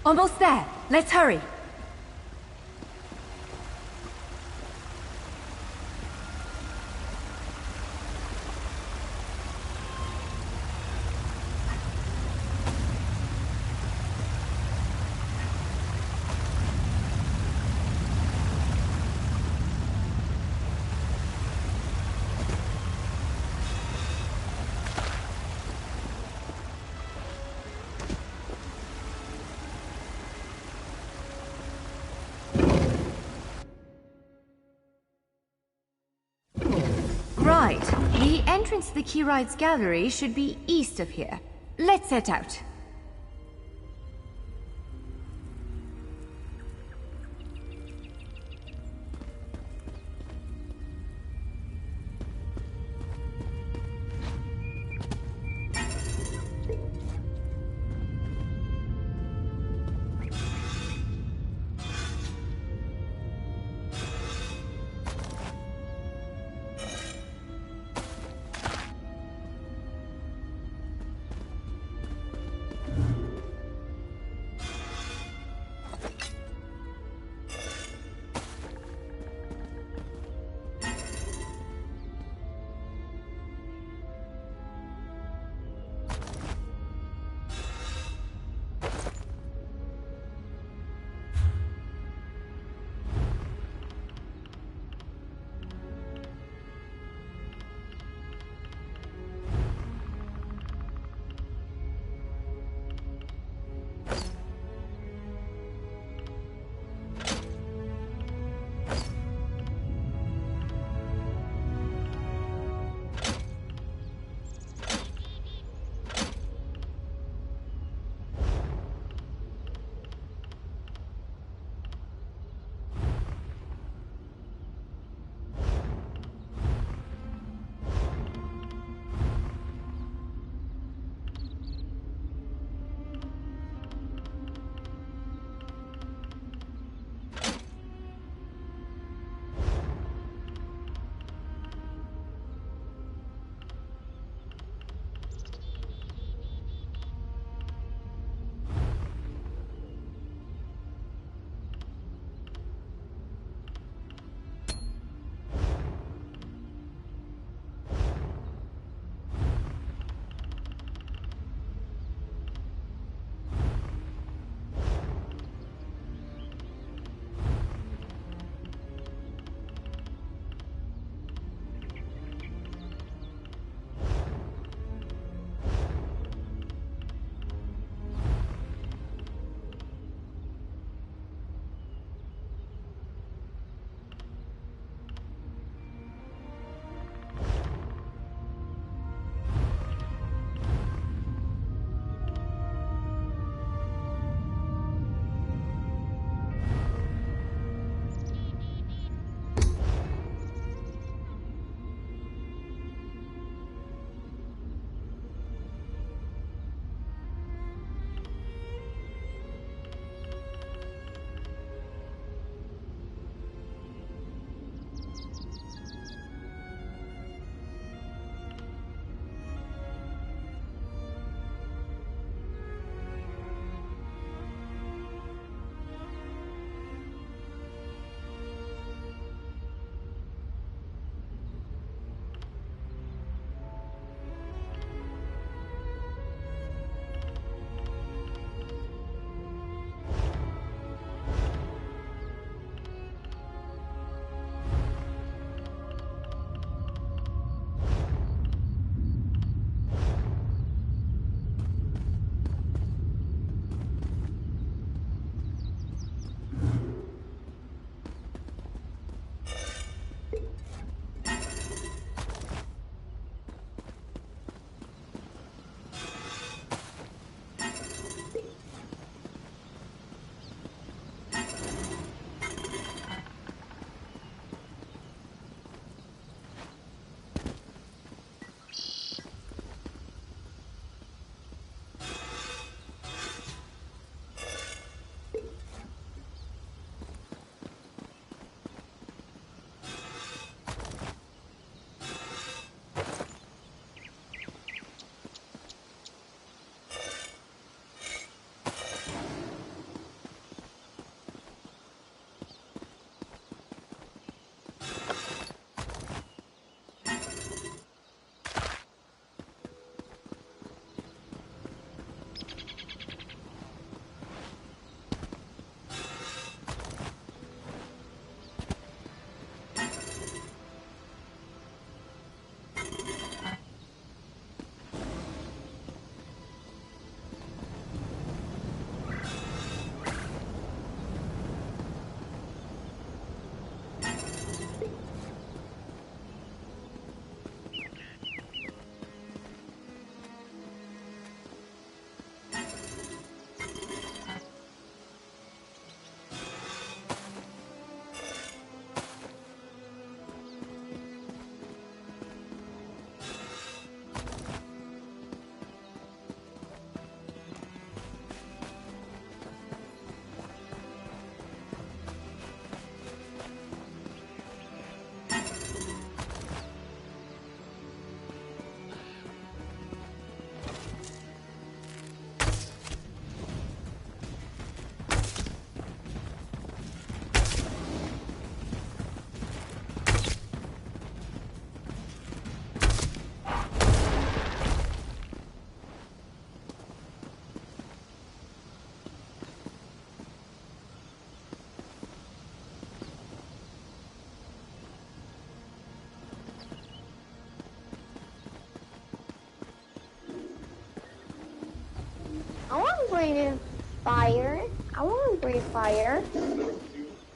Almost there. Let's hurry. Right. The entrance to the Key Rides Gallery should be east of here. Let's set out. breathe fire. I want to breathe fire.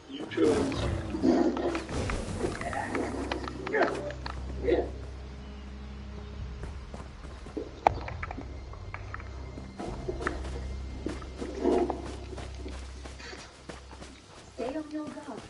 You chose. Yeah. Stay on your guard.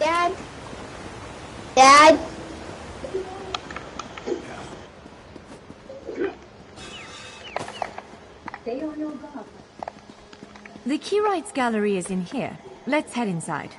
Dad? Dad? Stay on your guard. The Keyrights gallery is in here. Let's head inside.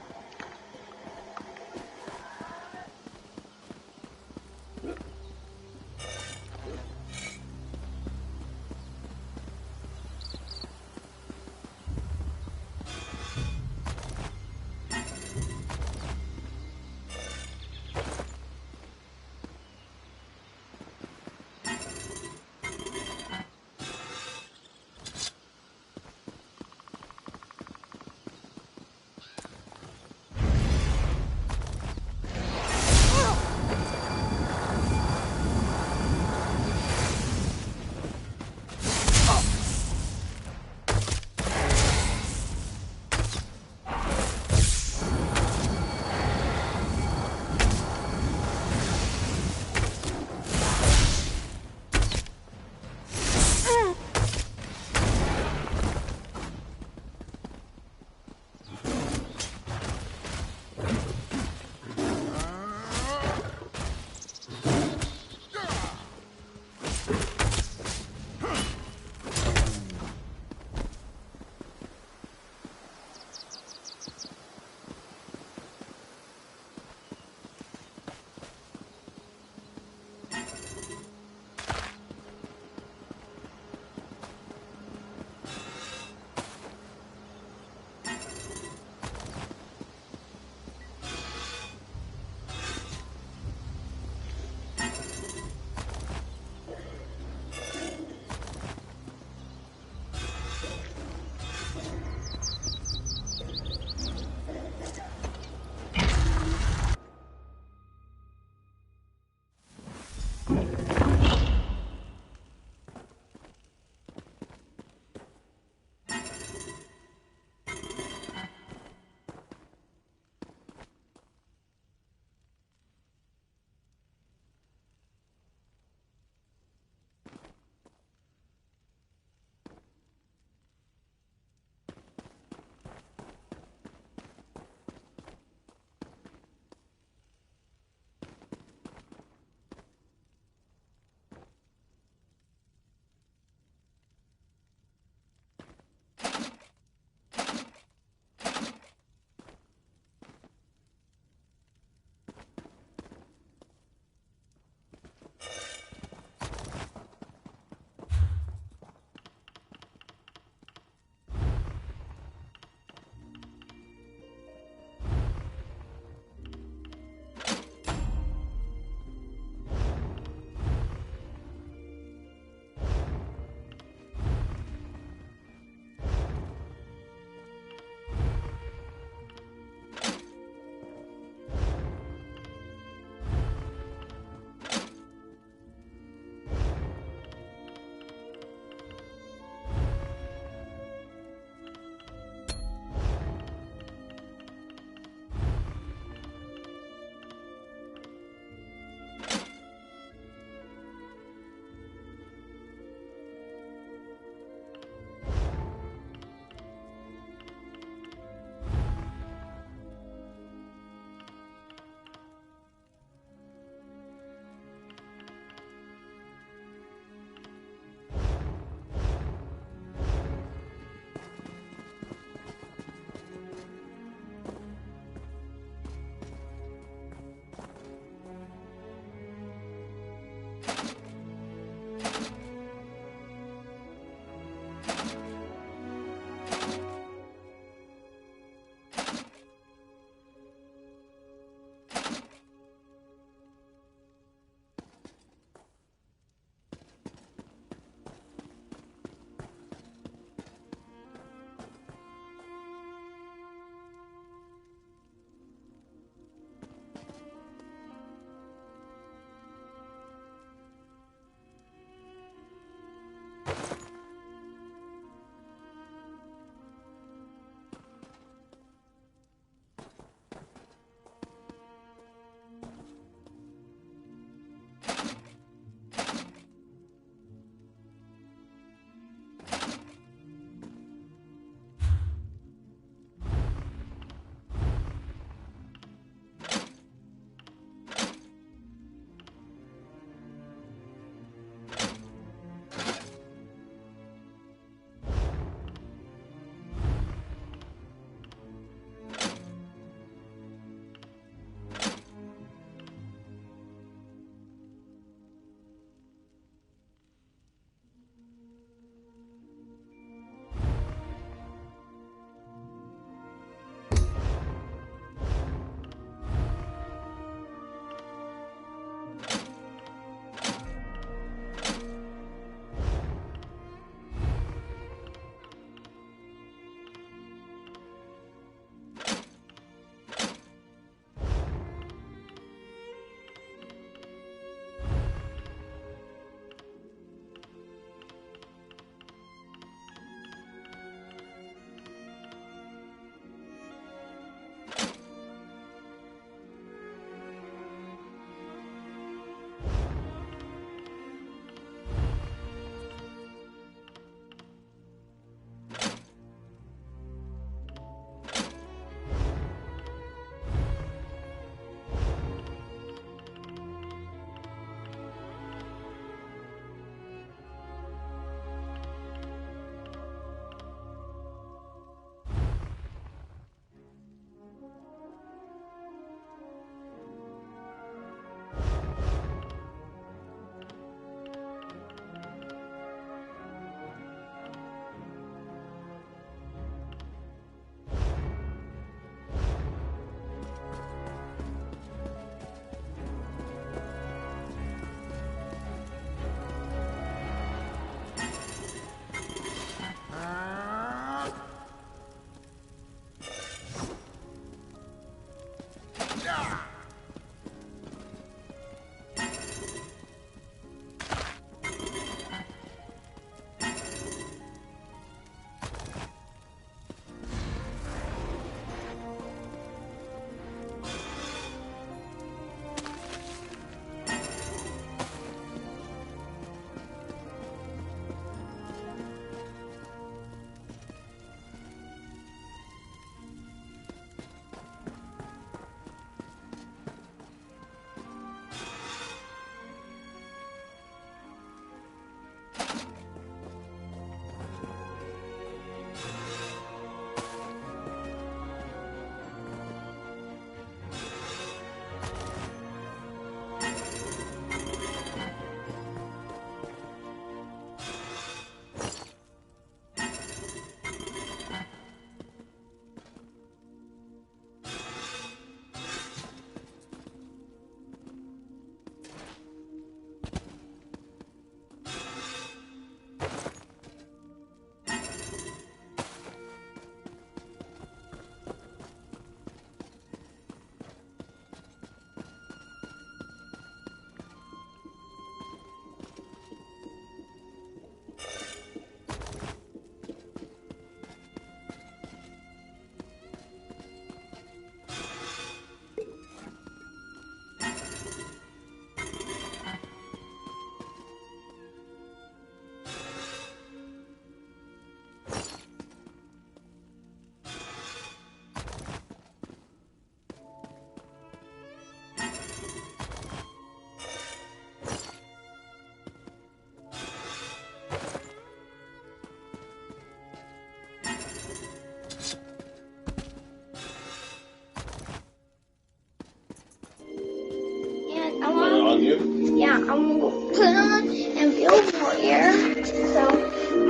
I'm gonna put on and be over here so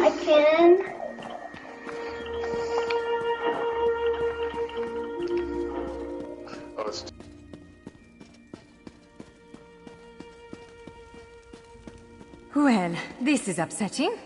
I can. Oh, it's Well, this is upsetting.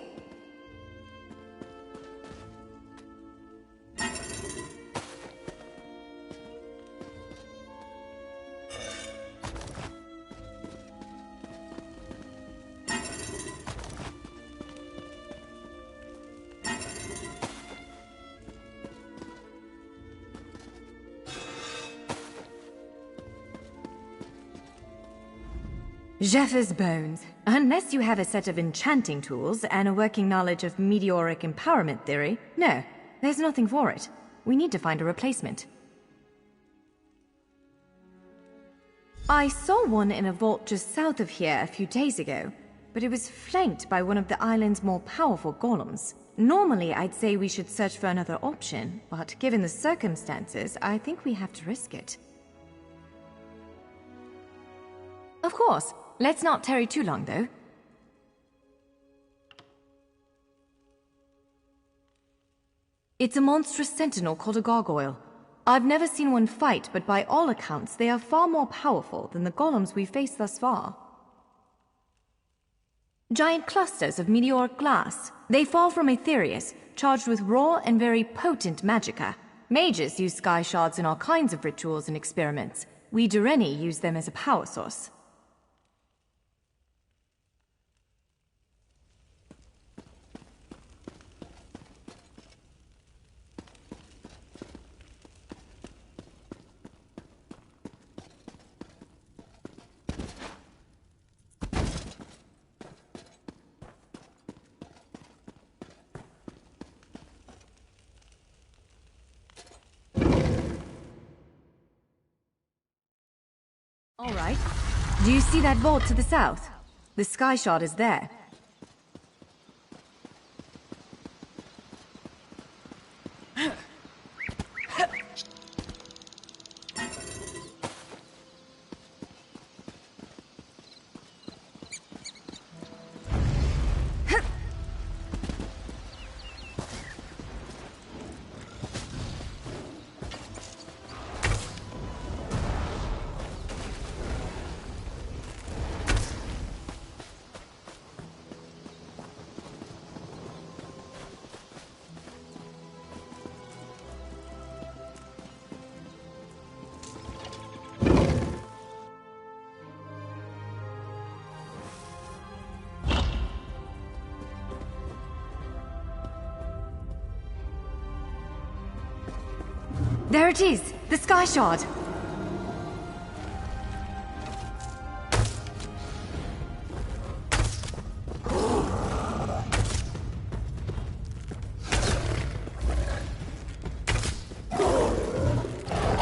Jeffers' bones. Unless you have a set of enchanting tools and a working knowledge of meteoric empowerment theory, no, there's nothing for it. We need to find a replacement. I saw one in a vault just south of here a few days ago, but it was flanked by one of the island's more powerful golems. Normally, I'd say we should search for another option, but given the circumstances, I think we have to risk it. Of course. Let's not tarry too long, though. It's a monstrous sentinel called a gargoyle. I've never seen one fight, but by all accounts, they are far more powerful than the golems we've faced thus far. Giant clusters of meteoric glass. They fall from Aetherius, charged with raw and very potent magicka. Mages use sky shards in all kinds of rituals and experiments. We Dureni use them as a power source. All right. Do you see that vault to the south? The sky shard is there. There it is! The sky shard!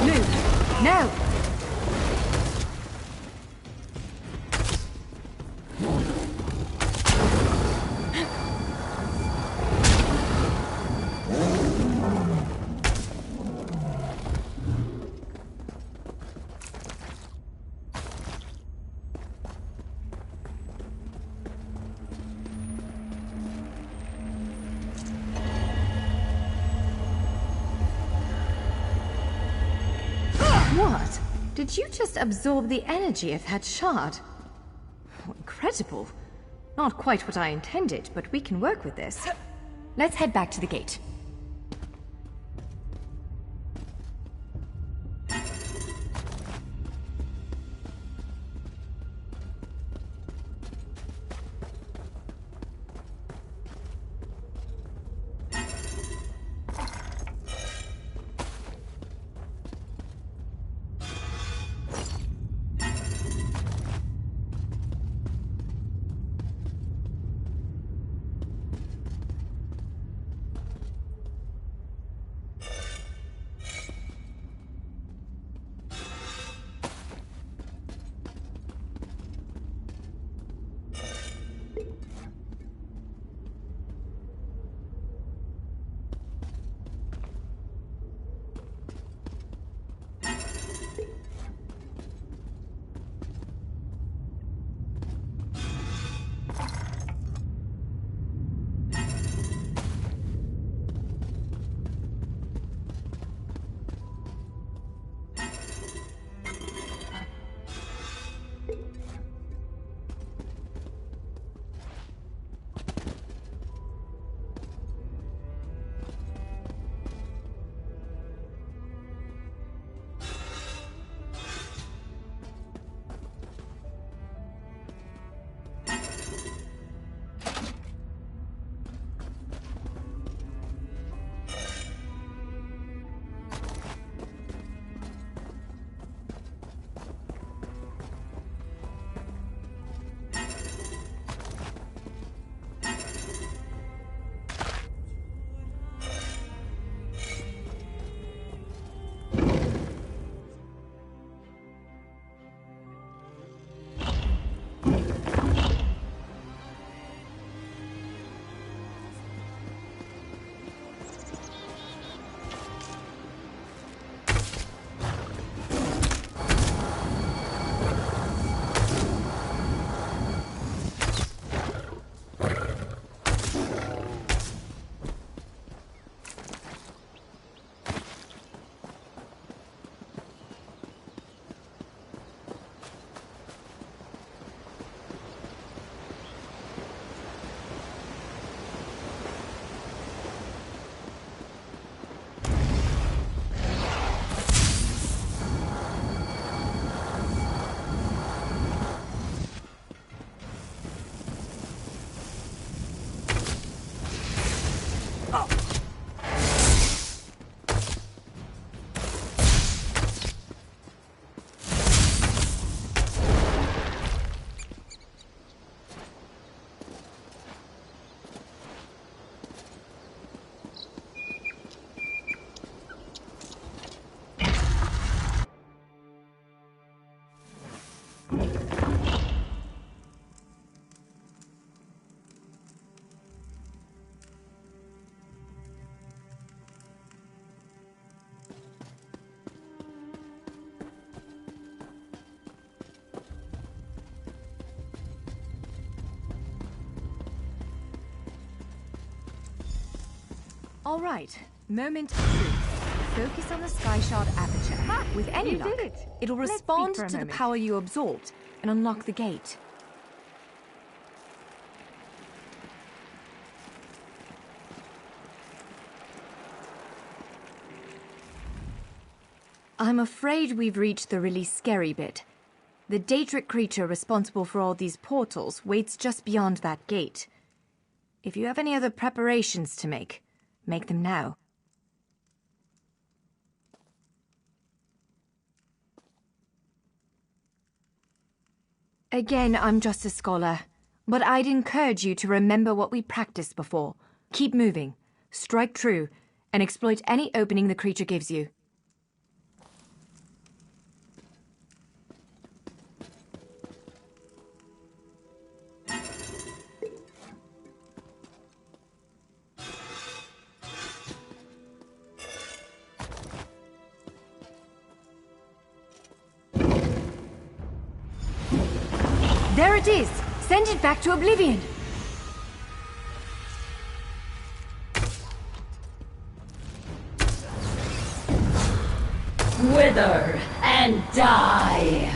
Move! No! What? Did you just absorb the energy of that shard? Incredible. Not quite what I intended, but we can work with this. Let's head back to the gate. All right, moment of truth. Focus on the sky shard aperture. With any you luck, did it. it'll Let's respond speak for a to the moment. power you absorbed and unlock the gate. I'm afraid we've reached the really scary bit. The Daedric creature responsible for all these portals waits just beyond that gate. If you have any other preparations to make them now. Again, I'm just a scholar, but I'd encourage you to remember what we practiced before. Keep moving, strike true, and exploit any opening the creature gives you. There it is! Send it back to oblivion! Wither and die!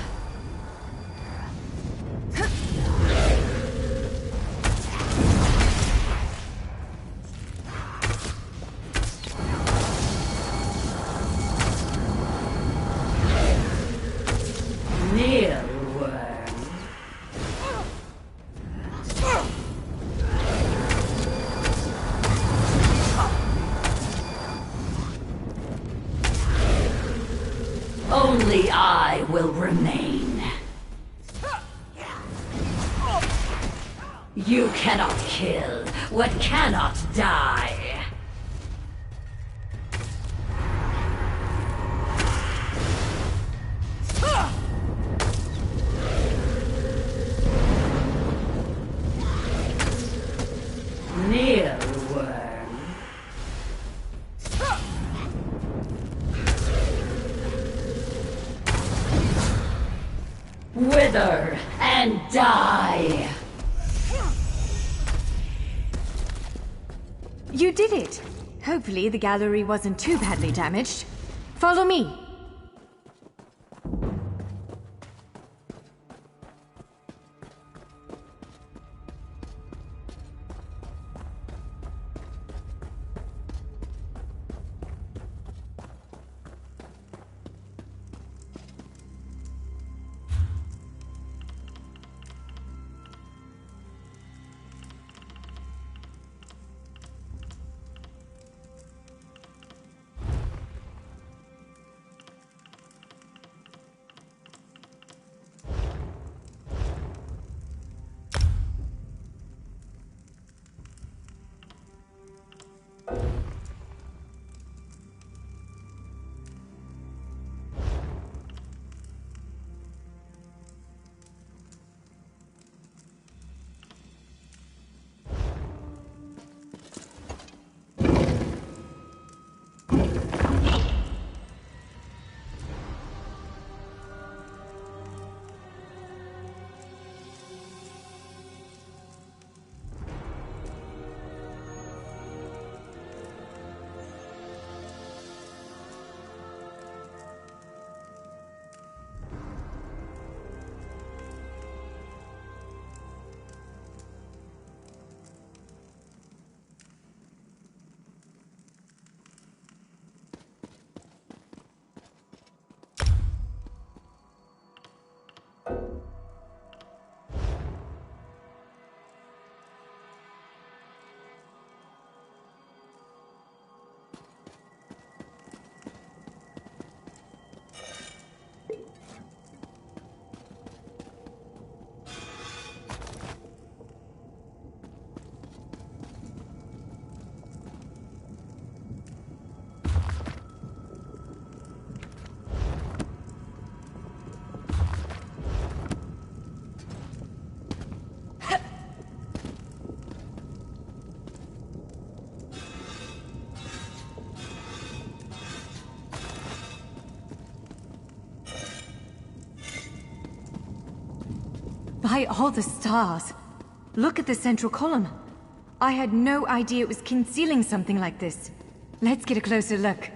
Only I will remain. You cannot kill what cannot die. Mealworm. Wither and die! You did it! Hopefully the gallery wasn't too badly damaged. Follow me! By all the stars! Look at the central column. I had no idea it was concealing something like this. Let's get a closer look.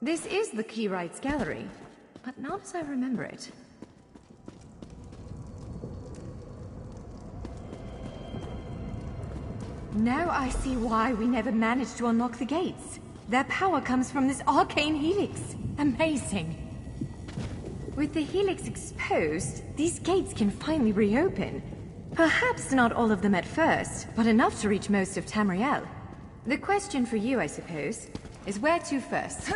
This is the Keyrights Gallery, but not as I remember it. Now I see why we never managed to unlock the gates. Their power comes from this arcane helix. Amazing. With the helix exposed, these gates can finally reopen. Perhaps not all of them at first, but enough to reach most of Tamriel. The question for you, I suppose, is where to first?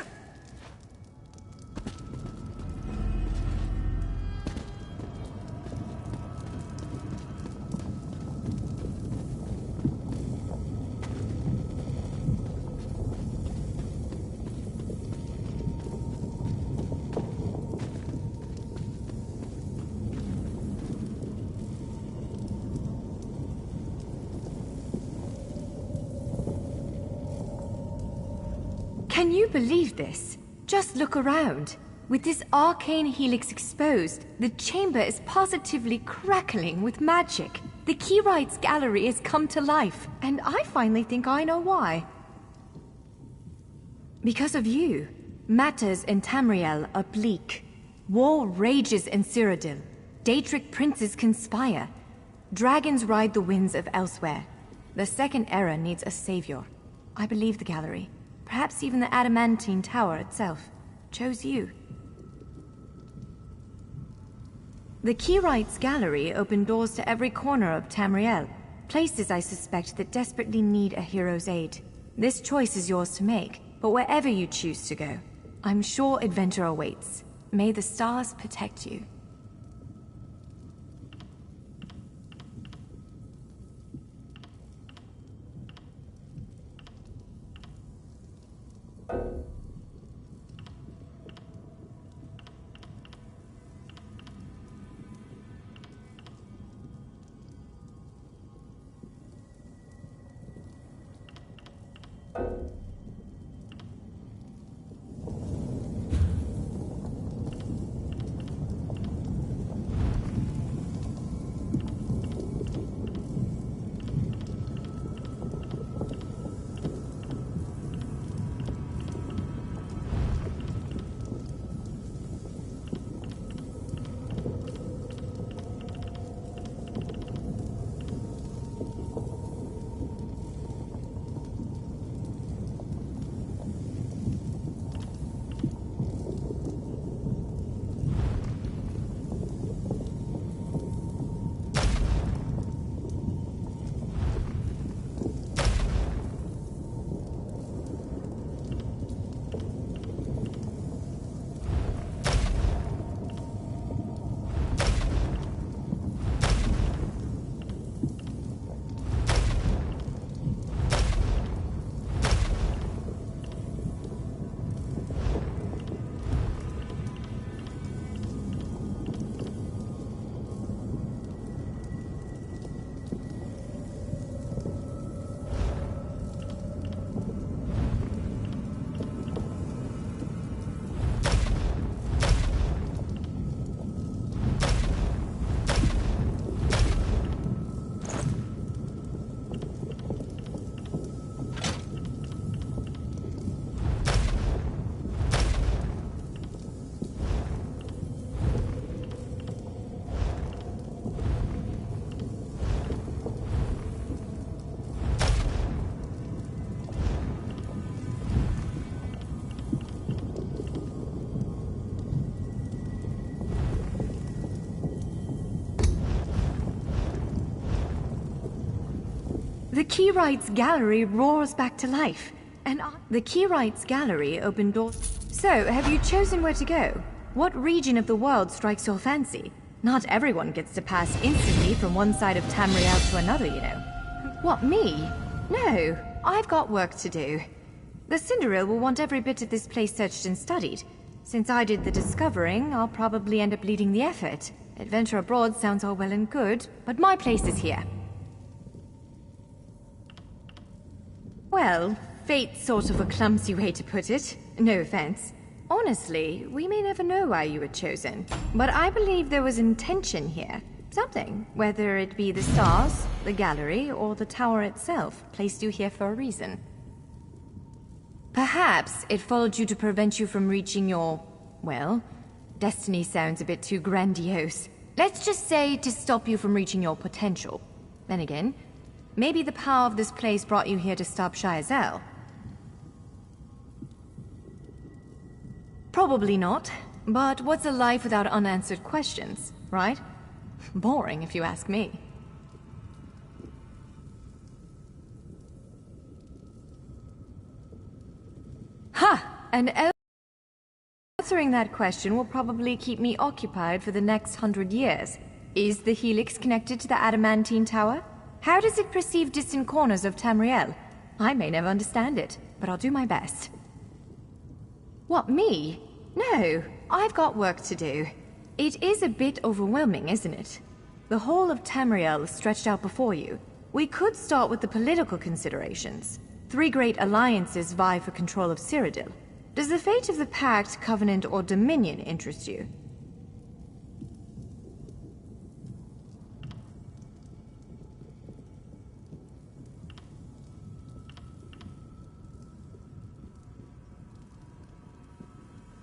Can you believe this? Just look around. With this arcane helix exposed, the chamber is positively crackling with magic. The Keyrights Gallery has come to life, and I finally think I know why. Because of you. Matters in Tamriel are bleak. War rages in Cyrodiil. Daedric princes conspire. Dragons ride the winds of elsewhere. The Second Era needs a savior. I believe the Gallery, perhaps even the Adamantine Tower itself, chose you. The Keyrights Gallery opened doors to every corner of Tamriel, places I suspect that desperately need a hero's aid. This choice is yours to make, but wherever you choose to go, I'm sure adventure awaits. May the stars protect you. The Keyrights Gallery roars back to life. The Keyrights Gallery opened doors. So, have you chosen where to go? What region of the world strikes your fancy? Not everyone gets to pass instantly from one side of Tamriel to another, you know. What, me? No, I've got work to do. The Cinderil will want every bit of this place searched and studied. Since I did the discovering, I'll probably end up leading the effort. Adventure abroad sounds all well and good, but my place is here. Well, fate's sort of a clumsy way to put it. No offense. Honestly, we may never know why you were chosen, but I believe there was intention here. Something, whether it be the stars, the gallery, or the tower itself, placed you here for a reason. Perhaps it followed you to prevent you from reaching your, well, destiny sounds a bit too grandiose. Let's just say to stop you from reaching your potential. Then again, maybe the power of this place brought you here to stop Shayazel. Probably not, but what's a life without unanswered questions, right? Boring, if you ask me. Ha! And answering that question will probably keep me occupied for the next 100 years. Is the Helix connected to the Adamantine Tower? How does it perceive distant corners of Tamriel? I may never understand it, but I'll do my best. What, me? No, I've got work to do. It is a bit overwhelming, isn't it? The whole of Tamriel is stretched out before you. We could start with the political considerations. 3 great alliances vie for control of Cyrodiil. Does the fate of the Pact, Covenant, or Dominion interest you?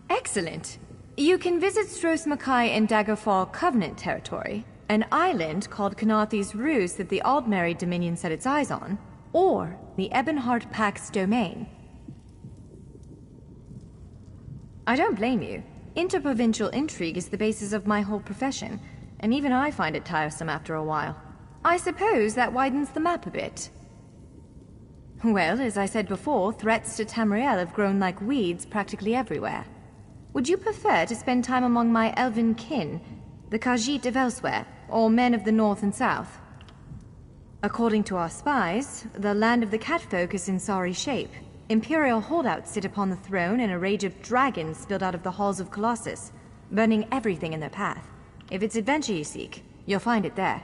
Excellent. You can visit StillsMaggie's and Daggerfall Covenant territory, an island called Kanathi's Ruse that the Aldmeri Dominion set its eyes on, or the Ebonheart Pact's domain. I don't blame you. Interprovincial intrigue is the basis of my whole profession, and even I find it tiresome after a while. I suppose that widens the map a bit. Well, as I said before, threats to Tamriel have grown like weeds practically everywhere. Would you prefer to spend time among my elven kin, the Khajiit of elsewhere, or men of the north and south? According to our spies, the land of the catfolk is in sorry shape. Imperial holdouts sit upon the throne, and a rage of dragons spilled out of the halls of Colossus, burning everything in their path. If it's adventure you seek, you'll find it there.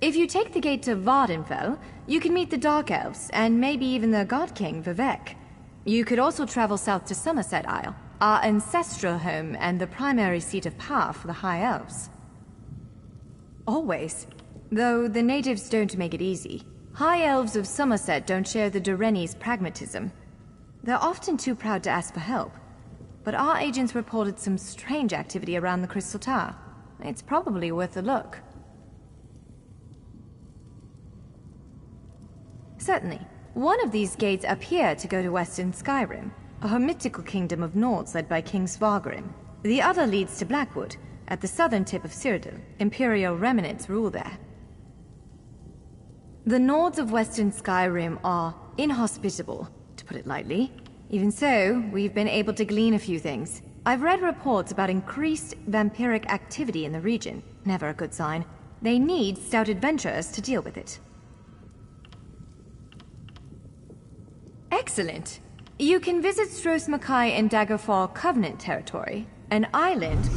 If you take the gate to Vardenfell, you can meet the Dark Elves, and maybe even the God King, Vivek. You could also travel south to Somerset Isle, our ancestral home and the primary seat of power for the High Elves. Always. Though the natives don't make it easy. High Elves of Somerset don't share the Doreni's pragmatism. They're often too proud to ask for help. But our agents reported some strange activity around the Crystal Tower. It's probably worth a look. Certainly. One of these gates appear to go to Western Skyrim, a hermitical kingdom of Nords led by King Svargrim. The other leads to Blackwood, at the southern tip of Cyrodiil. Imperial remnants rule there. The Nords of Western Skyrim are inhospitable, to put it lightly. Even so, we've been able to glean a few things. I've read reports about increased vampiric activity in the region. Never a good sign. They need stout adventurers to deal with it. Excellent. You can visit StillsMaggie's and Daggerfall Covenant territory, an island.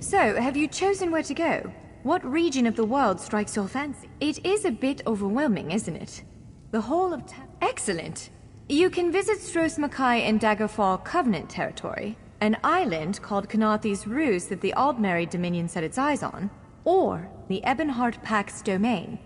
So, have you chosen where to go? What region of the world strikes your fancy? It is a bit overwhelming, isn't it? The whole of Excellent! You can visit StillsMaggie's in Daggerfall Covenant territory, an island called Canathi's Roost that the Aldmeri Dominion set its eyes on, or the Ebonheart Pack's domain.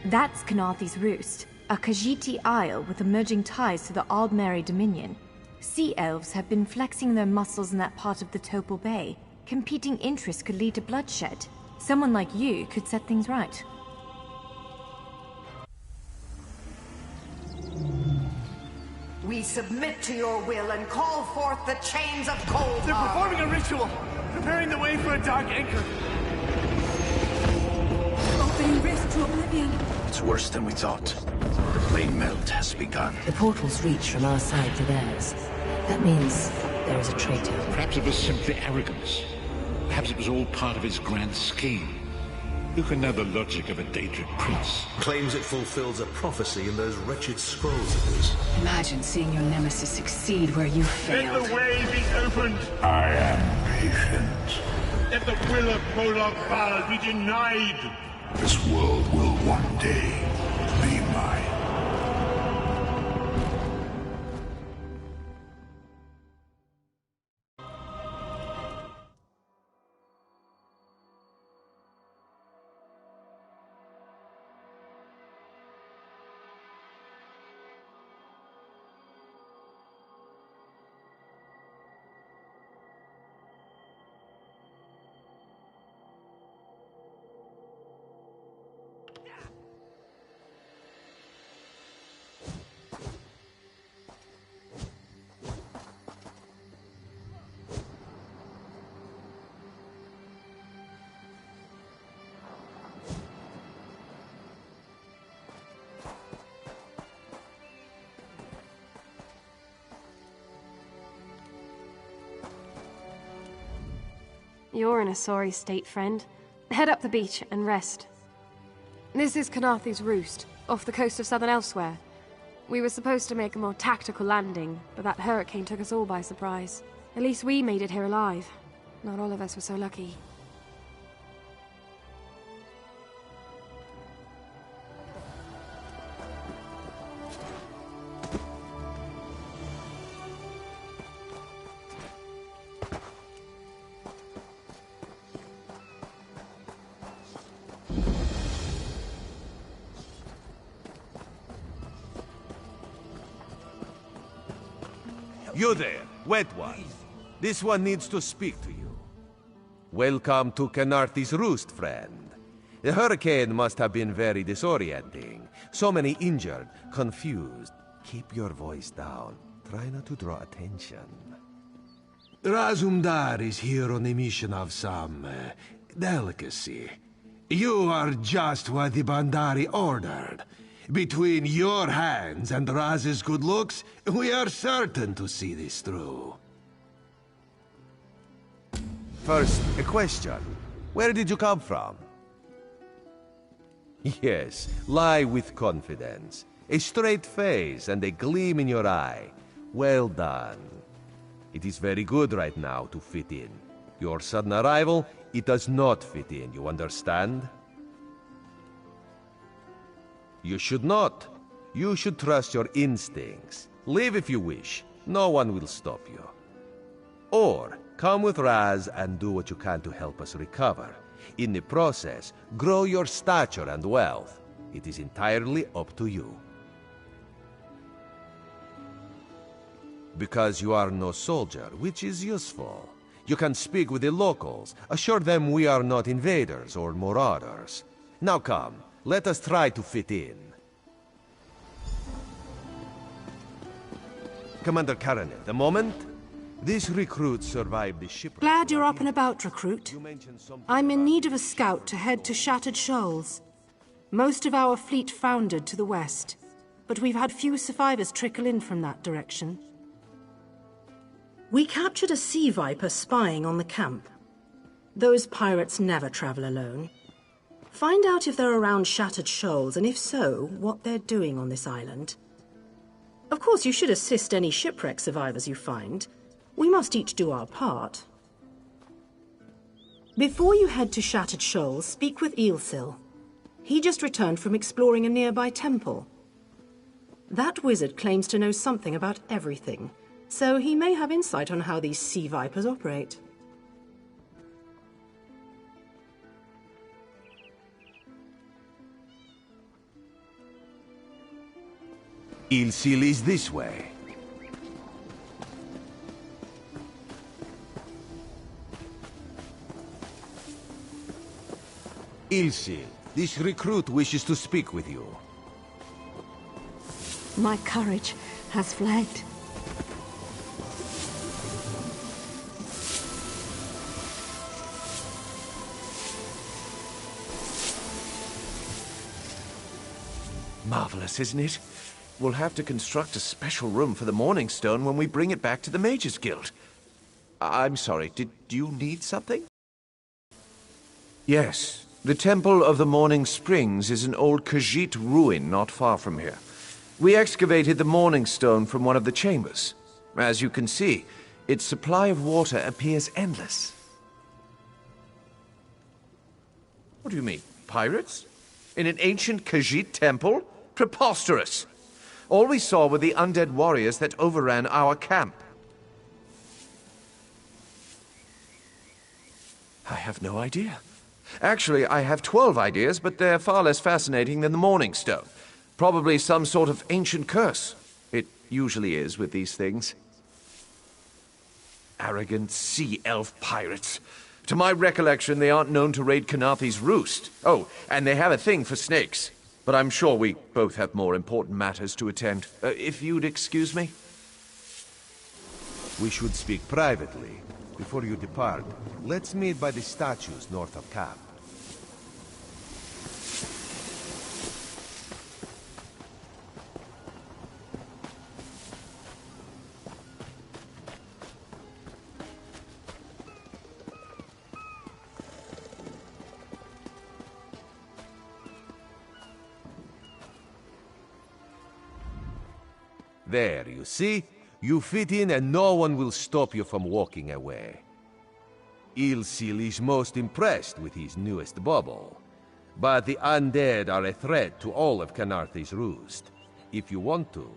That's Canathi's Roost, a Khajiiti isle with emerging ties to the Aldmeri Dominion. Sea elves have been flexing their muscles in that part of the Topal Bay. Competing interests could lead to bloodshed. Someone like you could set things right. We submit to your will and call forth the chains of cold. They're performing a ritual, preparing the way for a dark anchor. Opening rift to oblivion. It's worse than we thought. The plane melt has begun. The portals reach from our side to theirs. That means there is a traitor. Perhaps it was simply arrogance. Perhaps it was all part of his grand scheme. Who can know the logic of a Daedric prince? Claims it fulfills a prophecy in those wretched scrolls of his. Imagine seeing your nemesis succeed where you failed. Let the way be opened! I am patient. Let the will of Molag Bal be denied! This world will one day be mine. You're in a sorry state, friend. Head up the beach and rest. This is Canathi's Roost, off the coast of southern Elsewhere. We were supposed to make a more tactical landing, but that hurricane took us all by surprise. At least we made it here alive. Not all of us were so lucky. You there, wet one. This one needs to speak to you. Welcome to Canarthy's Roost, friend. The hurricane must have been very disorienting. So many injured, confused. Keep your voice down. Try not to draw attention. Razumdar is here on a mission of some delicacy. You are just what the Bandari ordered. Between your hands and Raz's good looks, we are certain to see this through. First, a question. Where did you come from? Yes, lie with confidence. A straight face and a gleam in your eye. Well done. It is very good right now to fit in. Your sudden arrival, it does not fit in, you understand? You should not. You should trust your instincts. Leave if you wish. No one will stop you. Or, come with Raz and do what you can to help us recover. In the process, grow your stature and wealth. It is entirely up to you. Because you are no soldier, which is useful. You can speak with the locals, assure them we are not invaders or marauders. Now come, let us try to fit in. Commander Karanet, a moment. This recruit survived the shipwreck. Glad you're up and about, recruit. I'm in need of a scout to head to Shattered Shoals. Most of our fleet foundered to the west, but we've had few survivors trickle in from that direction. We captured a sea viper spying on the camp. Those pirates never travel alone. Find out if they're around Shattered Shoals, and if so, what they're doing on this island. Of course, you should assist any shipwreck survivors you find. We must each do our part. Before you head to Shattered Shoals, speak with Eelsil. He just returned from exploring a nearby temple. That wizard claims to know something about everything, so he may have insight on how these sea vipers operate. Eelsil is this way. Eelsil, this recruit wishes to speak with you. My courage has flagged. Marvelous, isn't it? We'll have to construct a special room for the Morning Stone when we bring it back to the Mages Guild. I'm sorry, did you need something? Yes, the Temple of the Morning Springs is an old Khajiit ruin not far from here. We excavated the Morning Stone from one of the chambers. As you can see, its supply of water appears endless. What do you mean, pirates? In an ancient Khajiit temple? Preposterous! All we saw were the undead warriors that overran our camp. I have no idea. Actually, I have 12 ideas, but they're far less fascinating than the Morning Stone. Probably some sort of ancient curse. It usually is with these things. Arrogant sea elf pirates. To my recollection, they aren't known to raid Canarthy's Roost. Oh, and they have a thing for snakes. But I'm sure we both have more important matters to attend. If you'd excuse me? We should speak privately. Before you depart, let's meet by the statues north of camp. There, you see? You fit in and no one will stop you from walking away. Eelsil is most impressed with his newest bauble. But the undead are a threat to all of Canarthy's Roost. If you want to,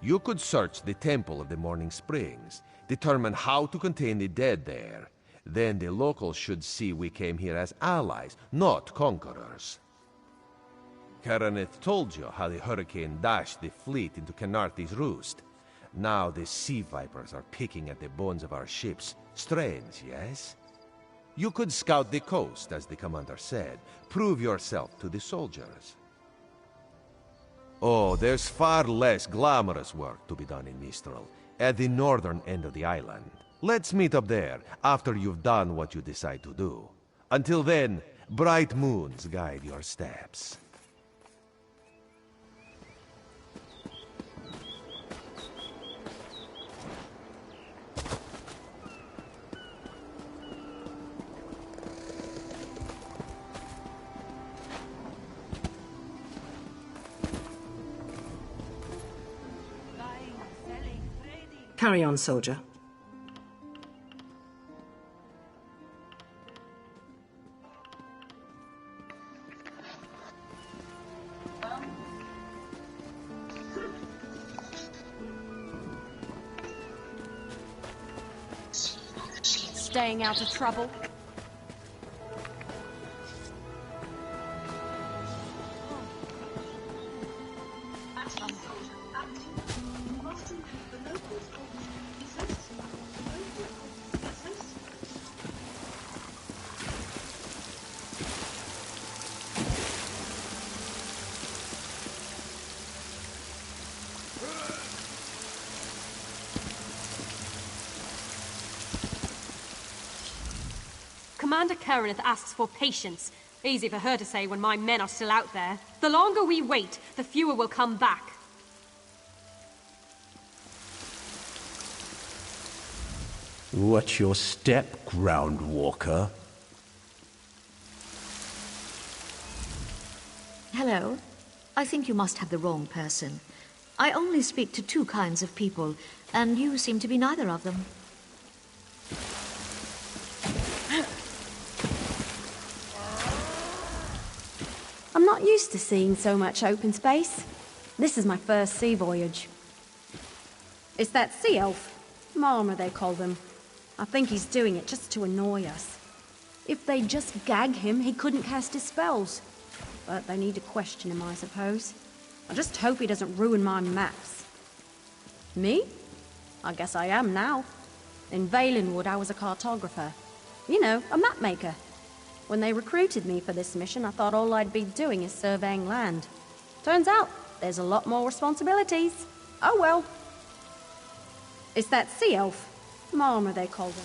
you could search the Temple of the Morning Springs, determine how to contain the dead there. Then the locals should see we came here as allies, not conquerors. Karaneth told you how the hurricane dashed the fleet into Canarthy's Roost. Now the sea vipers are picking at the bones of our ships. Strange, yes? You could scout the coast, as the commander said. Prove yourself to the soldiers. Oh, there's far less glamorous work to be done in Mistral, at the northern end of the island. Let's meet up there, after you've done what you decide to do. Until then, bright moons guide your steps. Carry on, soldier. Staying out of trouble. Commander Kereneth asks for patience. Easy for her to say when my men are still out there. The longer we wait, the fewer will come back. Watch your step, Groundwalker. Hello. I think you must have the wrong person. I only speak to two kinds of people, and you seem to be neither of them. I'm not used to seeing so much open space. This is my first sea voyage. It's that sea elf. Marmor, they call them. I think he's doing it just to annoy us. If they just gag him, he couldn't cast his spells. But they need to question him, I suppose. I just hope he doesn't ruin my maps. Me? I guess I am now. In Valenwood, I was a cartographer. You know, a map maker. When they recruited me for this mission, I thought all I'd be doing is surveying land. Turns out, there's a lot more responsibilities. Oh well. It's that sea elf. Marmor, they call them.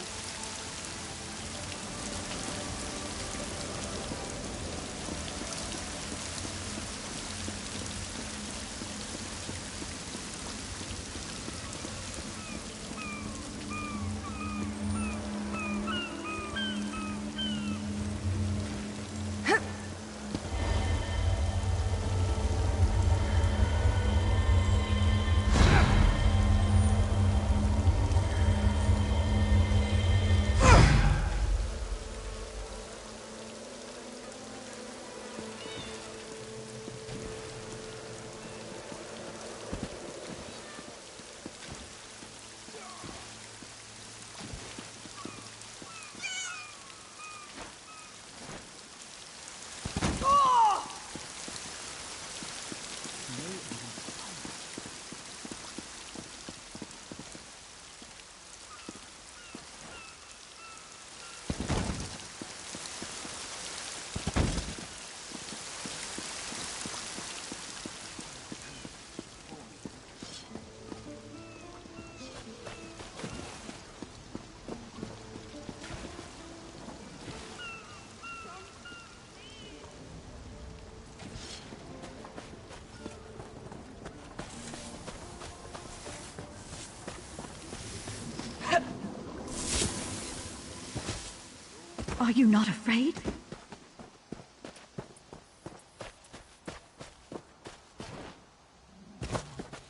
Are you not afraid?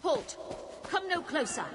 Halt! Come no closer!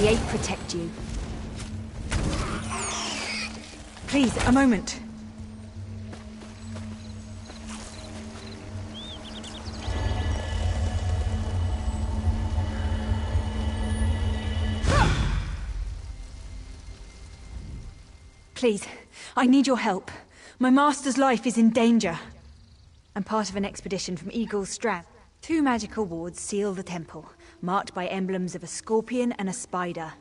the ape protect you. Please, a moment. Please, I need your help. My master's life is in danger. I'm part of an expedition from Eagle's Strand. 2 magical wards seal the temple, marked by emblems of a scorpion and a spider.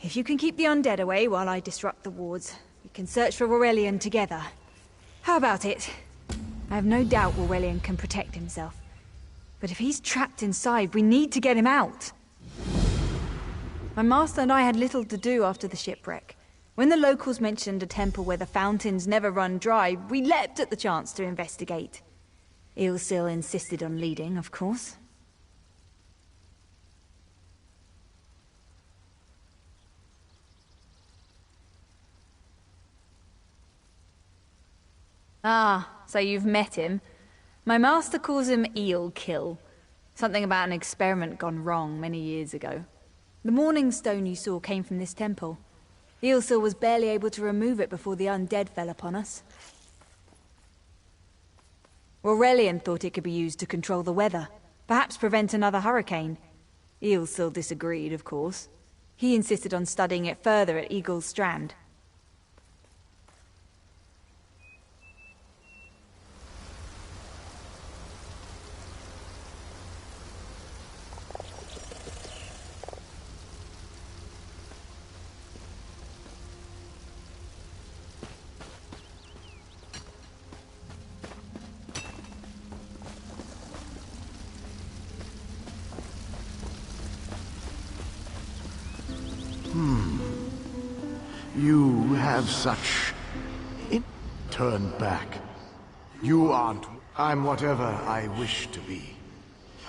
If you can keep the undead away while I disrupt the wards, we can search for Aurelian together. How about it? I have no doubt Aurelian can protect himself. But if he's trapped inside, we need to get him out. My master and I had little to do after the shipwreck. When the locals mentioned a temple where the fountains never run dry, we leapt at the chance to investigate. Ilsil insisted on leading, of course. Ah, so you've met him. My master calls him Eel Kill. Something about an experiment gone wrong many years ago. The morning stone you saw came from this temple. Ilsil was barely able to remove it before the undead fell upon us. Aurelian thought it could be used to control the weather, perhaps prevent another hurricane. Ilsil disagreed, of course. He insisted on studying it further at Eagle's Strand. You have such... Turn back. You aren't... I'm whatever I wish to be.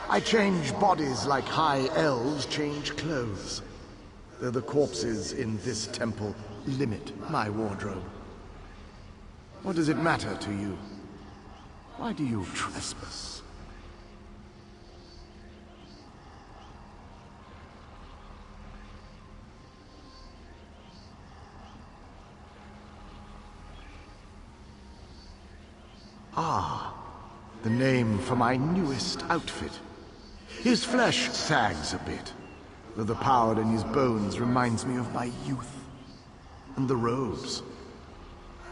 I change bodies like high elves change clothes. Though the corpses in this temple limit my wardrobe. What does it matter to you? Why do you trespass? Ah, the name for my newest outfit. His flesh sags a bit, though the power in his bones reminds me of my youth. And the robes.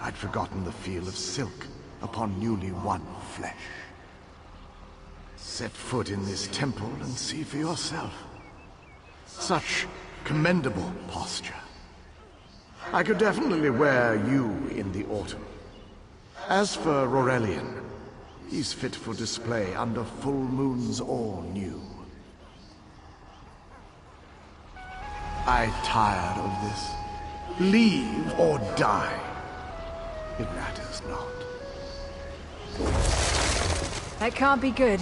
I'd forgotten the feel of silk upon newly won flesh. Set foot in this temple and see for yourself. Such commendable posture. I could definitely wear you in the autumn. As for Aurelian, he's fit for display under full moons or new. I'm tired of this. Leave or die. It matters not. That can't be good.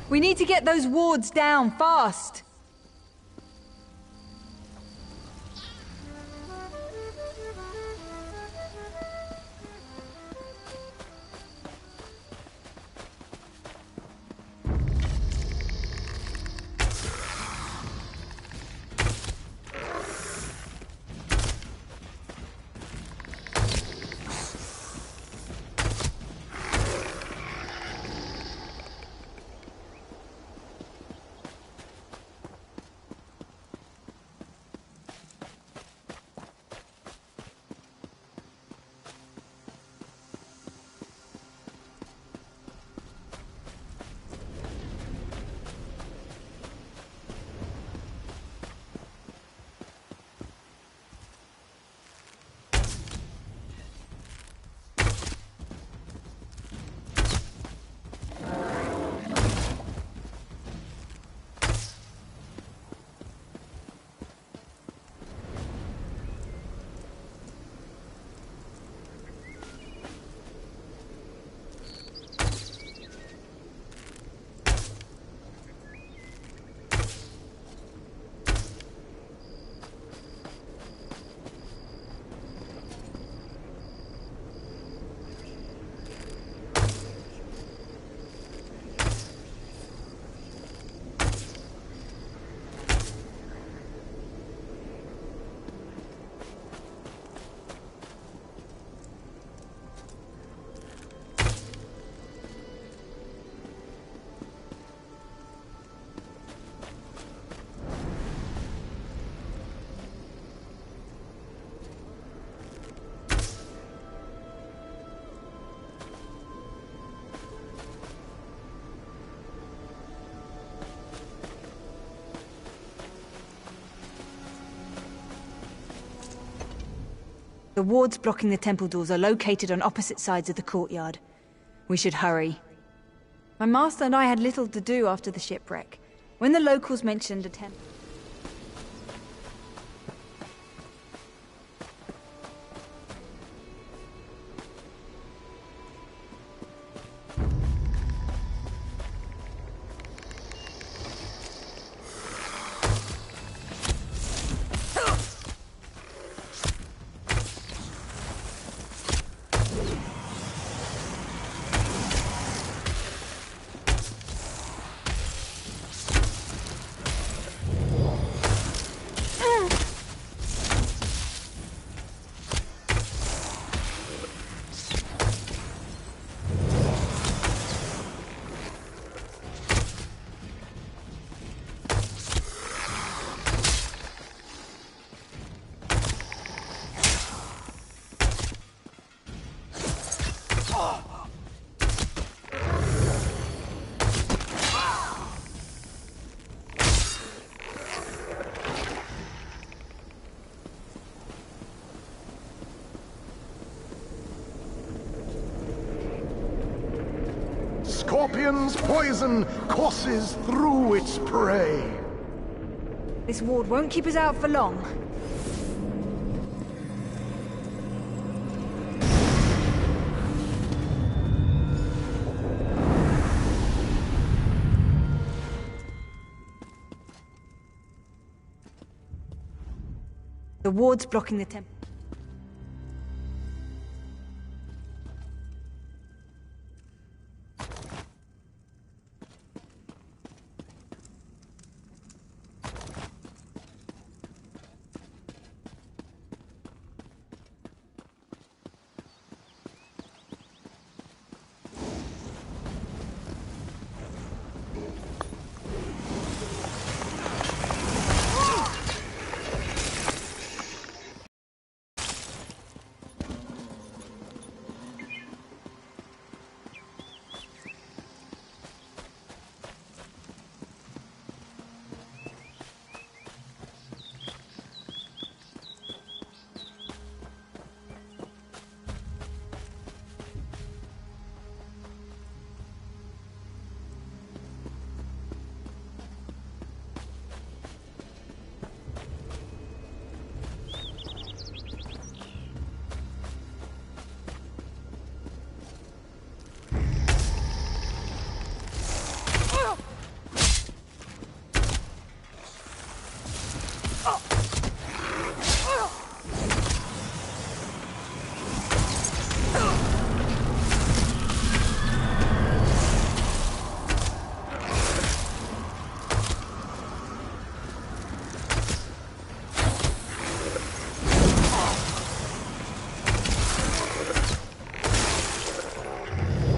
We need to get those wards down, fast! The wards blocking the temple doors are located on opposite sides of the courtyard. We should hurry. My master and I had little to do after the shipwreck. When the locals mentioned a temple... Scorpion's poison courses through its prey. This ward won't keep us out for long. The ward's blocking the temple.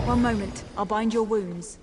One moment, I'll bind your wounds.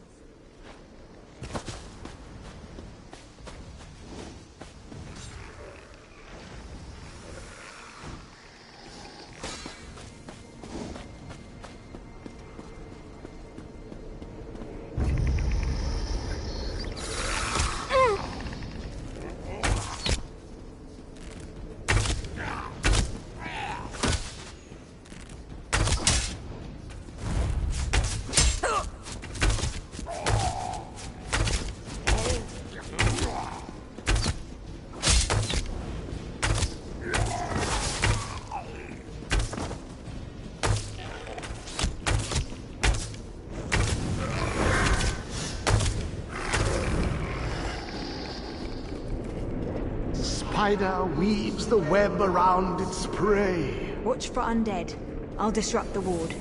Spider weaves the web around its prey. Watch for undead. I'll disrupt the ward.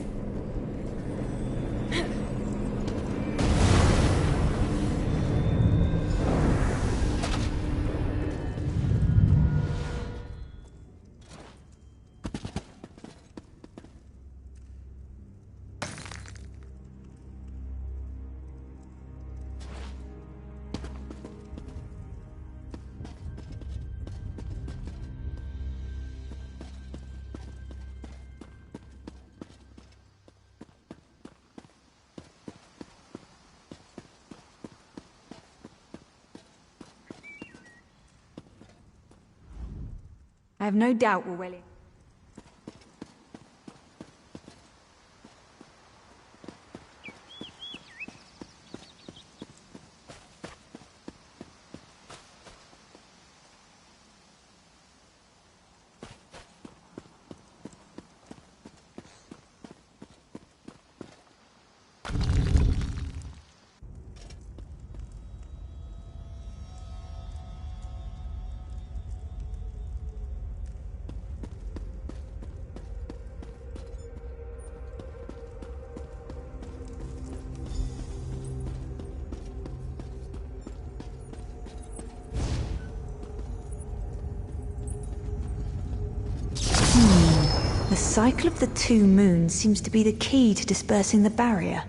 I have no doubt we're well in. The cycle of the 2 moons seems to be the key to dispersing the barrier.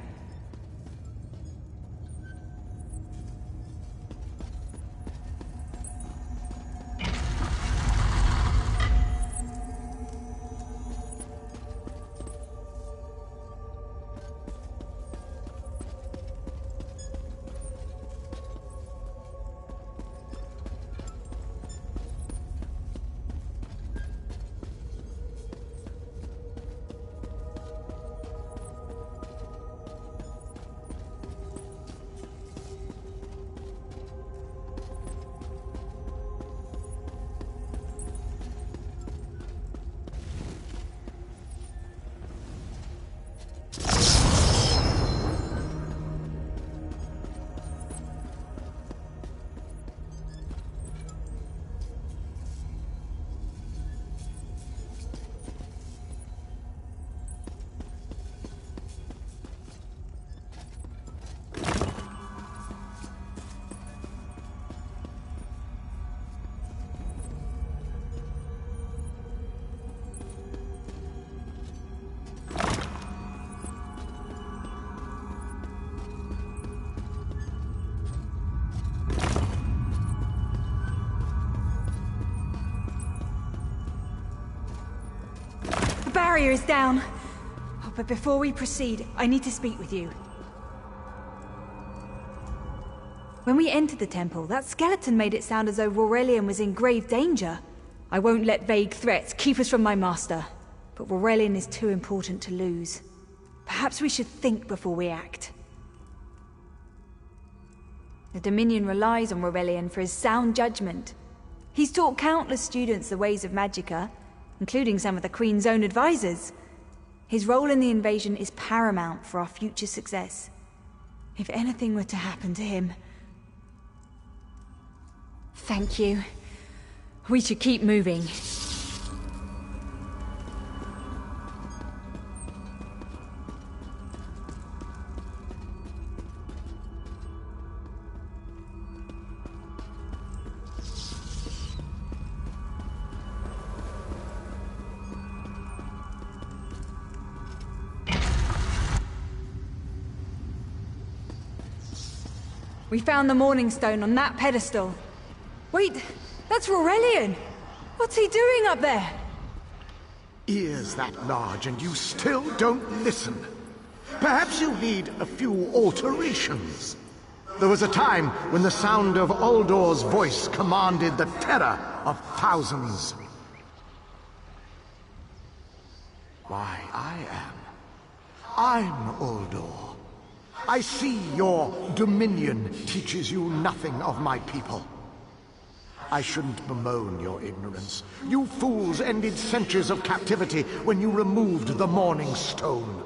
The barrier is down. Oh, but before we proceed, I need to speak with you. When we entered the temple, that skeleton made it sound as though Aurelian was in grave danger. I won't let vague threats keep us from my master, but Aurelian is too important to lose. Perhaps we should think before we act. The Dominion relies on Aurelian for his sound judgment. He's taught countless students the ways of Magicka, including some of the Queen's own advisors. His role in the invasion is paramount for our future success. If anything were to happen to him... Thank you. We should keep moving. We found the Morning Stone on that pedestal. Wait, that's Aurelian! What's he doing up there? Ears that large and you still don't listen. Perhaps you need a few alterations. There was a time when the sound of Uldor's voice commanded the terror of thousands. Why, I'm Uldor. I see your dominion teaches you nothing of my people. I shouldn't bemoan your ignorance. You fools ended centuries of captivity when you removed the Morning Stone.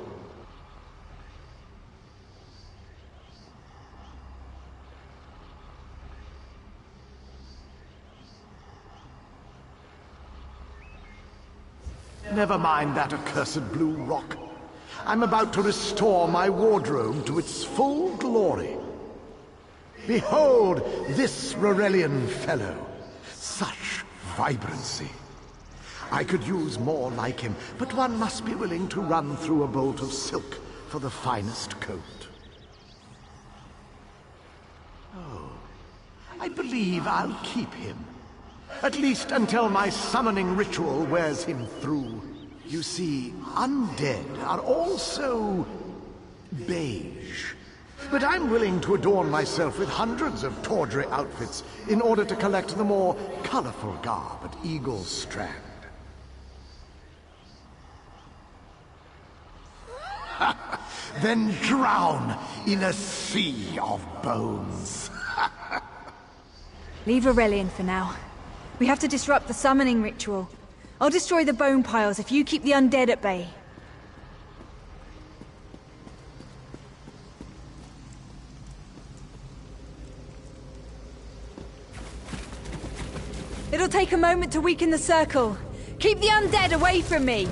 Never mind that accursed blue rock. I'm about to restore my wardrobe to its full glory. Behold this Aurelian fellow. Such vibrancy. I could use more like him, but one must be willing to run through a bolt of silk for the finest coat. Oh, I believe I'll keep him. At least until my summoning ritual wears him through. You see, undead are also beige. But I'm willing to adorn myself with hundreds of tawdry outfits in order to collect the more colorful garb at Eagle's Strand. Then drown in a sea of bones. Leave Aurelian for now. We have to disrupt the summoning ritual. I'll destroy the bone piles if you keep the undead at bay. It'll take a moment to weaken the circle. Keep the undead away from me!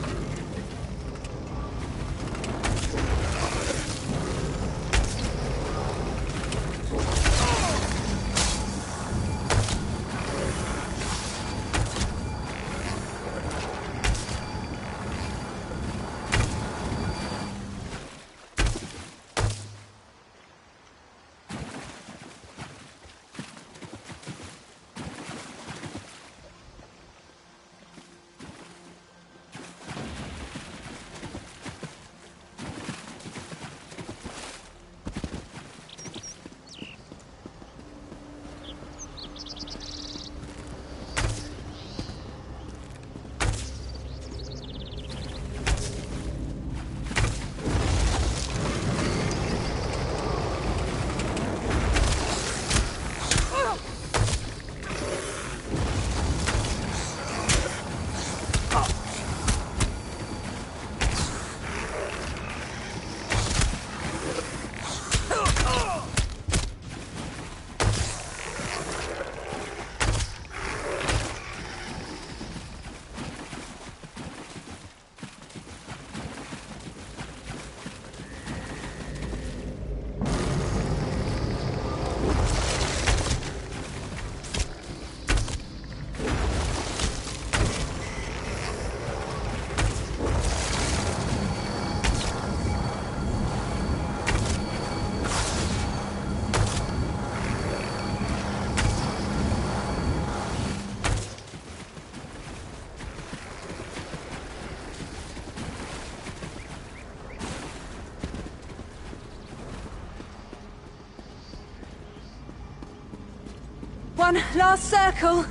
One last circle.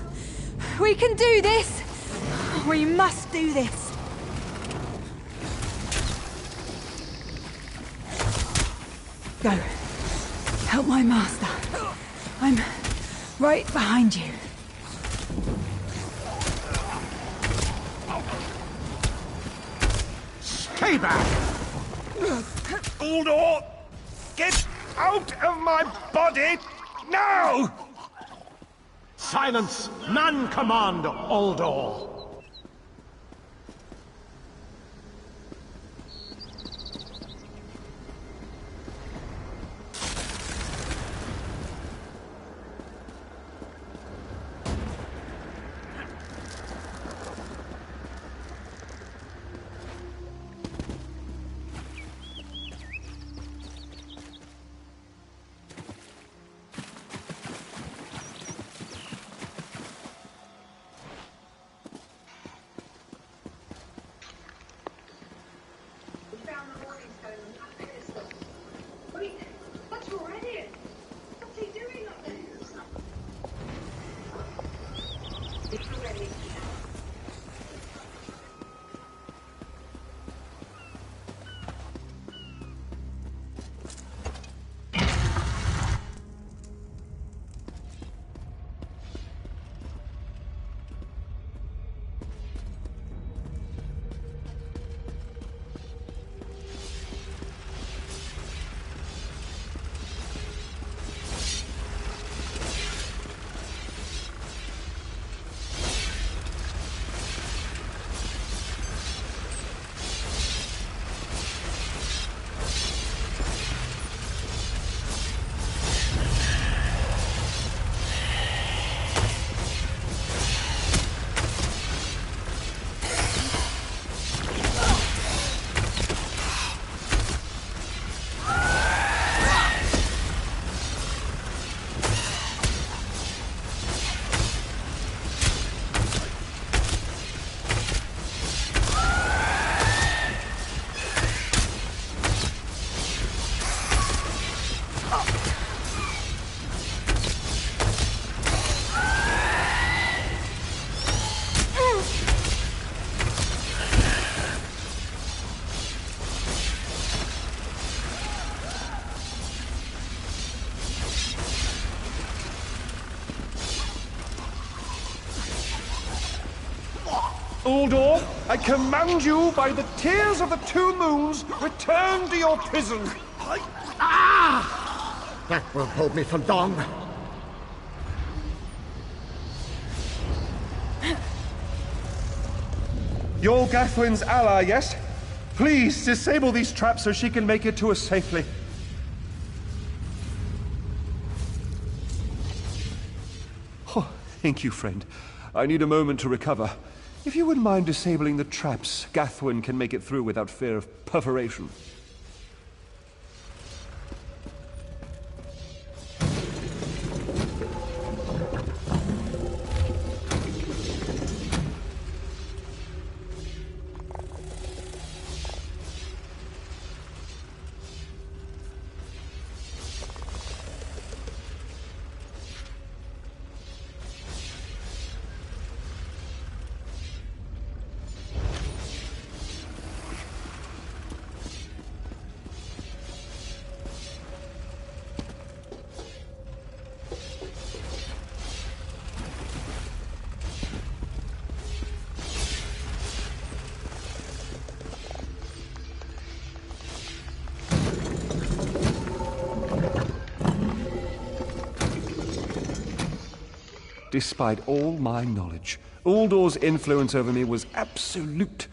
We can do this. We must do this. Go. Help my master. I'm right behind you. Stay back! Uldor! Get out of my body! Now! Silence! None command Uldor! Uldor, I command you by the tears of the two moons, return to your prison. That won't hold me for long. You're Gathwin's ally, yes? Please disable these traps so she can make it to us safely. Oh, thank you, friend. I need a moment to recover. If you wouldn't mind disabling the traps, Gathwin can make it through without fear of perforation. Despite all my knowledge, Uldor's influence over me was absolute.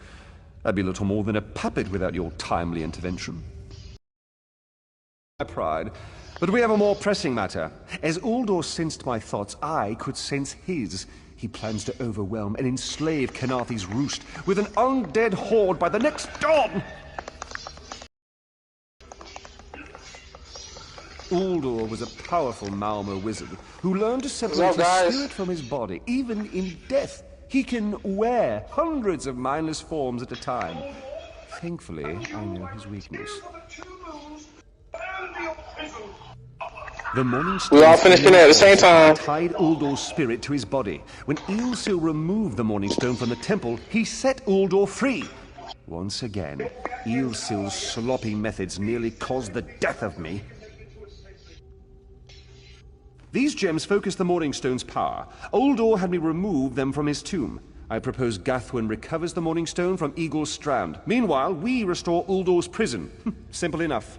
I'd be little more than a puppet without your timely intervention. My pride. But we have a more pressing matter. As Uldor sensed my thoughts, I could sense his. He plans to overwhelm and enslave Kanathi's roost with an undead horde by the next dawn! Uldor was a powerful Malmo wizard who learned to separate the spirit from his body. Even in death, he can wear hundreds of mindless forms at a time. Thankfully, I know his weakness. The morning stone We all finished it at the same time. tied Uldor's spirit to his body. When ESO removed the morning stone from the temple, he set Uldor free. Once again, ESO's sloppy methods nearly caused the death of me. These gems focus the morning stone's power. Uldor had me remove them from his tomb. I propose Gathwin recovers the morning stone from Eagle's Strand. Meanwhile, we restore Uldor's prison. Simple enough.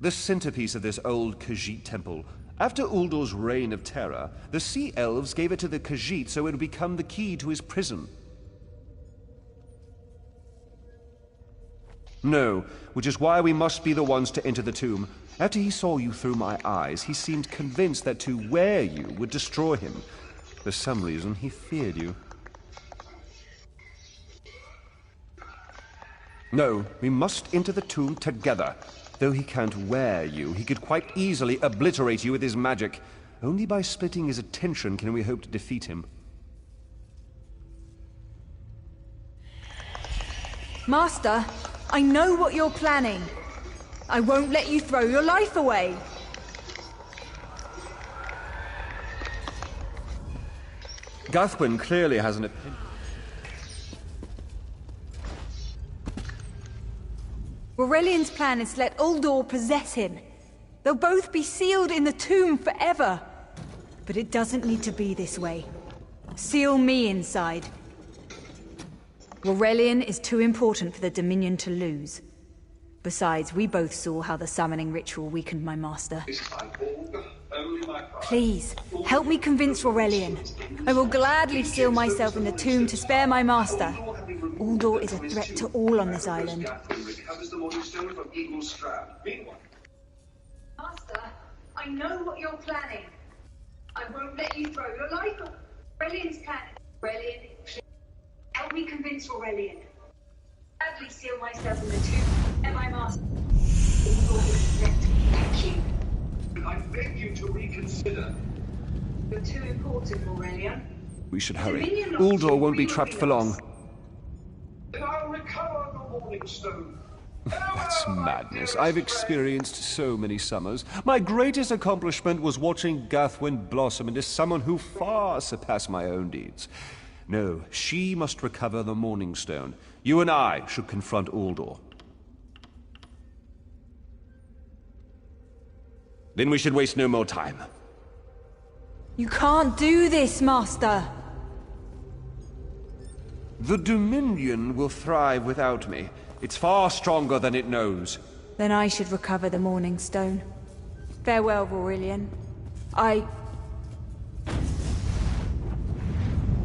The centerpiece of this old Khajiit temple. After Uldor's reign of terror, the Sea Elves gave it to the Khajiit so it would become the key to his prison. No, which is why we must be the ones to enter the tomb. After he saw you through my eyes, he seemed convinced that to wear you would destroy him. For some reason, he feared you. No, we must enter the tomb together. Though he can't wear you, he could quite easily obliterate you with his magic. Only by splitting his attention can we hope to defeat him. Master, I know what you're planning. I won't let you throw your life away. Gathwin clearly has an opinion. Aurelian's plan is to let Uldor possess him. They'll both be sealed in the tomb forever. But it doesn't need to be this way. Seal me inside. Aurelian is too important for the Dominion to lose. Besides, we both saw how the summoning ritual weakened my master. Please, help me convince Aurelian. I will gladly seal myself in the tomb to spare my master. Uldor is a threat to all on this island. Master, I know what you're planning. I won't let you throw your life away. Aurelian's plan. Aurelian, help me convince Aurelian. Gladly seal myself in the tomb and my master. Uldor is a threat. Thank you. I beg you to reconsider. You're too important, Aurelian. We should hurry. Uldor won't be trapped for long. Then I'll recover the morning stone. That's madness. I've experienced so many summers. My greatest accomplishment was watching Gathwin blossom into someone who far surpassed my own deeds. No, she must recover the morning stone. You and I should confront Uldor. Then we should waste no more time. You can't do this, Master! The Dominion will thrive without me. It's far stronger than it knows. Then I should recover the Morning Stone. Farewell, Aurelian. I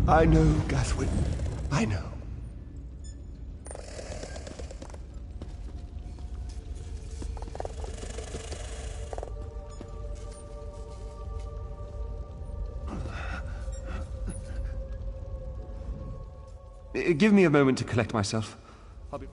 know, Gathwin. I know. Give me a moment to collect myself. I'll be...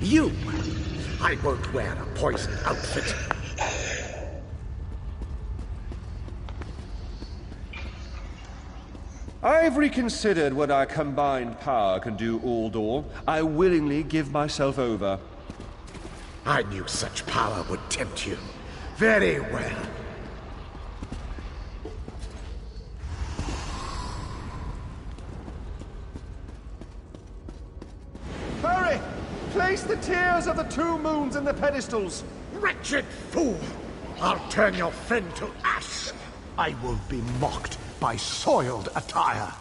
You! I won't wear a poisoned outfit. I've reconsidered what our combined power can do, Uldor. I willingly give myself over. I knew such power would tempt you. Very well. Hurry! Place the tier layers of the two moons and the pedestals. Wretched fool! I'll turn your friend to ash. I will be mocked by soiled attire.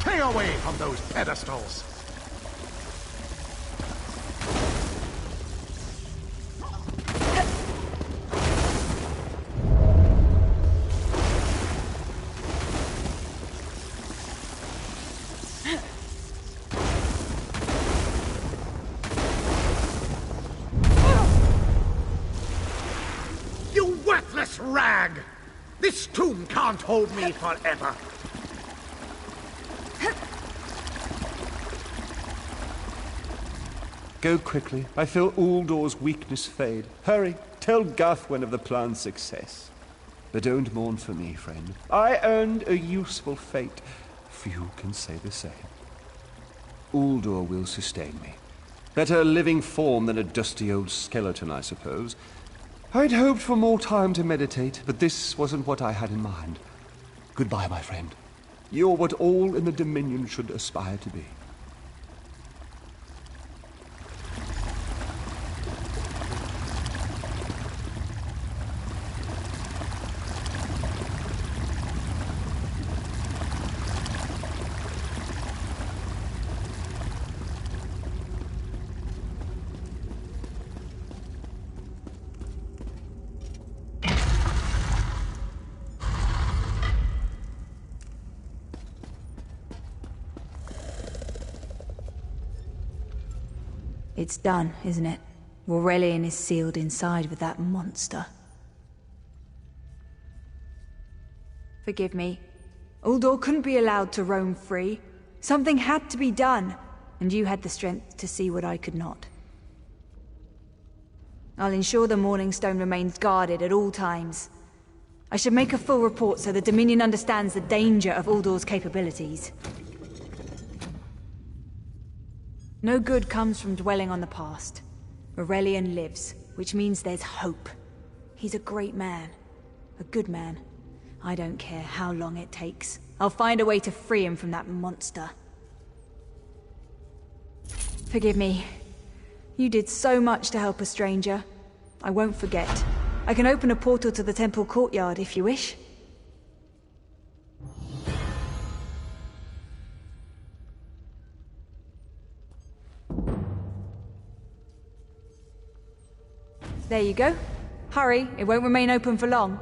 Stay away from those pedestals. You worthless rag! This tomb can't hold me forever. Go quickly. I feel Uldor's weakness fade. Hurry, tell Gathwen of the plan's success. But don't mourn for me, friend. I earned a useful fate. Few can say the same. Uldor will sustain me. Better a living form than a dusty old skeleton, I suppose. I'd hoped for more time to meditate, but this wasn't what I had in mind. Goodbye, my friend. You're what all in the Dominion should aspire to be. It's done, isn't it? Aurelian is sealed inside with that monster. Forgive me. Uldor couldn't be allowed to roam free. Something had to be done, and you had the strength to see what I could not. I'll ensure the Morning Stone remains guarded at all times. I should make a full report so the Dominion understands the danger of Uldor's capabilities. No good comes from dwelling on the past. Aurelian lives, which means there's hope. He's a great man. A good man. I don't care how long it takes. I'll find a way to free him from that monster. Forgive me. You did so much to help a stranger. I won't forget. I can open a portal to the temple courtyard if you wish. There you go. Hurry, it won't remain open for long.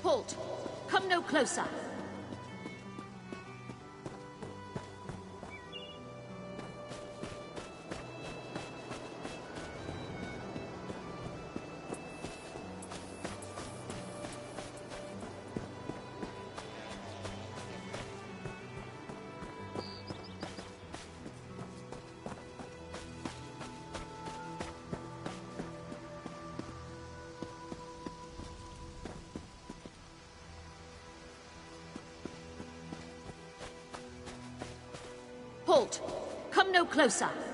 Halt! Come no closer! Halt! Come no closer!